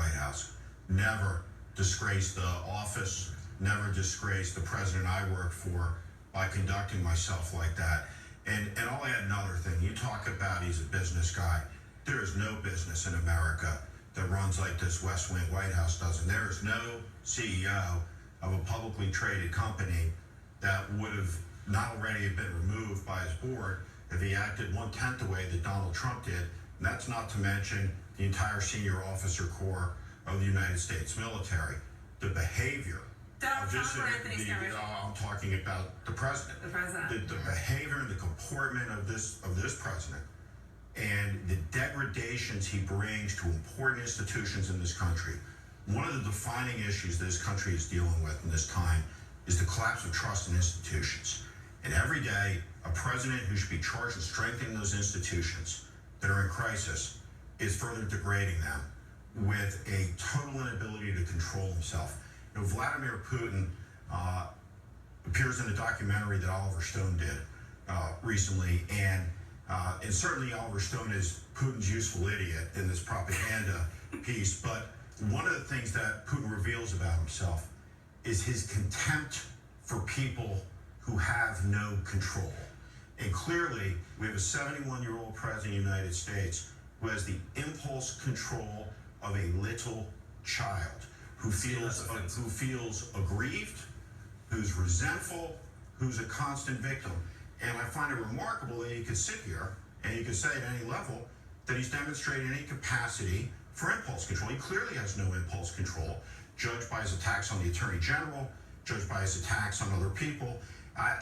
White House. Never disgrace the office, never disgrace the president I work for by conducting myself like that. And I'll add another thing. You talk about he's a business guy. There is no business in America that runs like this West Wing White House does. And there is no CEO of a publicly traded company that would have not already have been removed by his board if he acted 1/10 the way that Donald Trump did. And that's not to mention the entire senior officer corps of the United States military. The behavior Donald Trump or Anthony Scaramucci? I'm talking about the president. The president. The behavior and the comportment of this president and the degradations he brings to important institutions in this country. One of the defining issues this country is dealing with in this time is the collapse of trust in institutions. And every day, a president who should be charged with strengthening those institutions that are in crisis is further degrading them with a total inability to control himself. You know, Vladimir Putin appears in a documentary that Oliver Stone did recently, and certainly Oliver Stone is Putin's useful idiot in this propaganda piece, but one of the things that Putin reveals about himself is his contempt for people who have no control. And clearly, we have a 71-year-old president of the United States who has the impulse control of a little child, who feels aggrieved, who's resentful, who's a constant victim. And I find it remarkable that he could sit here and he could say at any level that he's demonstrated any capacity for impulse control. He clearly has no impulse control, judged by his attacks on the Attorney General, judged by his attacks on other people.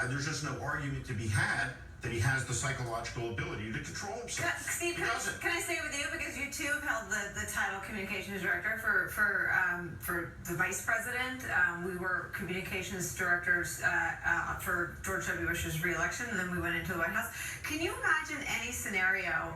There's just no argument to be had that he has the psychological ability to control himself. Steve, can I stay with you, because you too have held the title communications director for the vice president. We were communications directors for George W. Bush's re-election, and then we went into the White House. Can you imagine any scenario?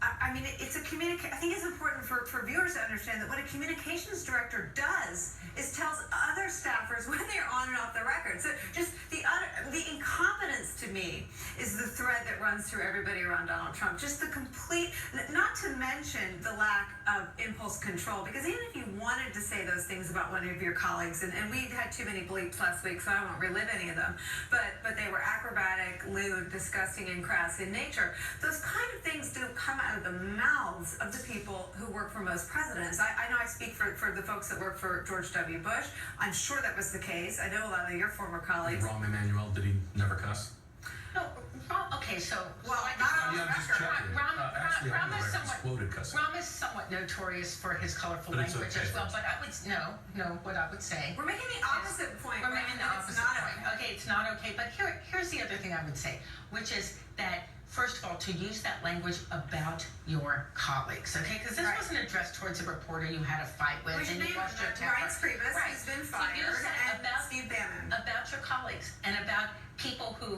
I mean, I think it's important for viewers to understand that what a communications director does is tells other staffers when they're on and off the record. So just the incompetence to me is the thread that runs through everybody around Donald Trump. Just the complete, not to mention the lack of impulse control, because even if you wanted to say those things about one of your colleagues, and we had too many bleeps last week, so I won't relive any of them, but they were acrobatic, lewd, disgusting, and crass in nature. Those kind of things do come out of the mouths of the people who work for most presidents. I know I speak for the folks that work for George W. Bush. I'm sure that was the case. I know a lot of your former colleagues. Rahm Emanuel, did he never cuss? No, okay, so... Well, I'm just checking. Actually, Rahm is quoted cussing. Rahm is somewhat notorious for his colorful language as well, but I would... No, what I would say... We're making the opposite point. We're making the opposite point. Okay, it's not okay, but here's the other thing I would say, which is that, first of all, to use that language about your colleagues, okay? Because this wasn't addressed towards a reporter you had a fight with, and you lost your temper. Reince Priebus has been fired, and Steve Bannon. About your colleagues, and about people who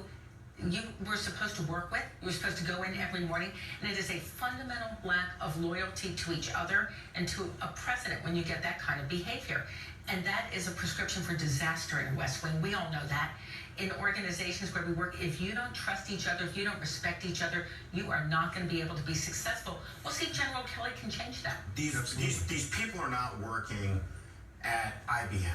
you were supposed to work with, you were supposed to go in every morning, and it is a fundamental lack of loyalty to each other and to a president when you get that kind of behavior. And that is a prescription for disaster in West Wing. We all know that. In organizations where we work, if you don't trust each other, if you don't respect each other, you are not going to be able to be successful. We'll see if General Kelly can change that. These people are not working at IBM.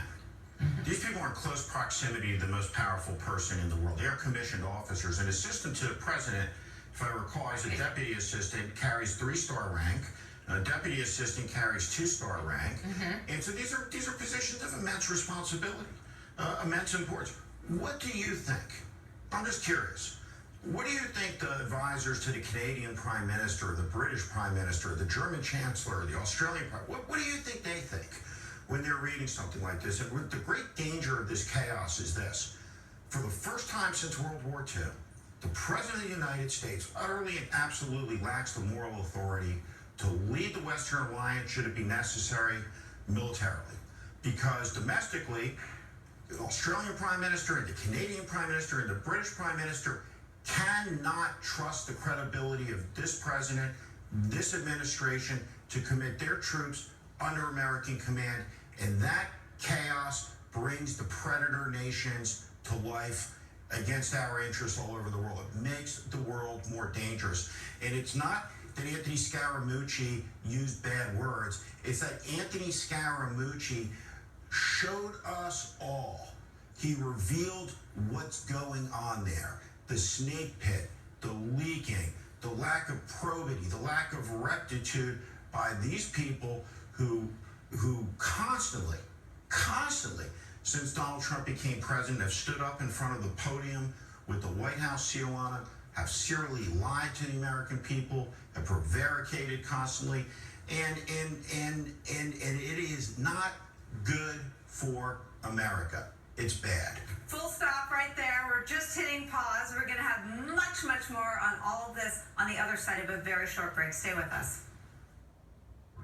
Mm-hmm. These people are in close proximity to the most powerful person in the world. They are commissioned officers. An assistant to the president, if I recall, is a deputy assistant, carries 3-star rank. A deputy assistant carries 2-star rank. Mm-hmm. And so these are positions of immense responsibility, immense importance. What do you think? I'm just curious. What do you think the advisors to the Canadian Prime Minister, the British Prime Minister, the German Chancellor, the Australian Prime, what do you think they think when they're reading something like this? And the great danger of this chaos is this. For the first time since World War II, the President of the United States utterly and absolutely lacks the moral authority to lead the Western Alliance, should it be necessary, militarily. Because domestically, the Australian Prime Minister and the Canadian Prime Minister and the British Prime Minister cannot trust the credibility of this president, this administration, to commit their troops under American command. And that chaos brings the predator nations to life against our interests all over the world. It makes the world more dangerous. And it's not that Anthony Scaramucci used bad words. It's that Anthony Scaramucci showed us all. He revealed what's going on there. The snake pit, the leaking, the lack of probity, the lack of rectitude by these people who constantly, since Donald Trump became president, have stood up in front of the podium with the White House seal on it, have serially lied to the American people, have prevaricated constantly, and it is not good for America. It's bad. Full stop right there. We're just hitting pause. We're going to have much more on all of this on the other side of a very short break. Stay with us.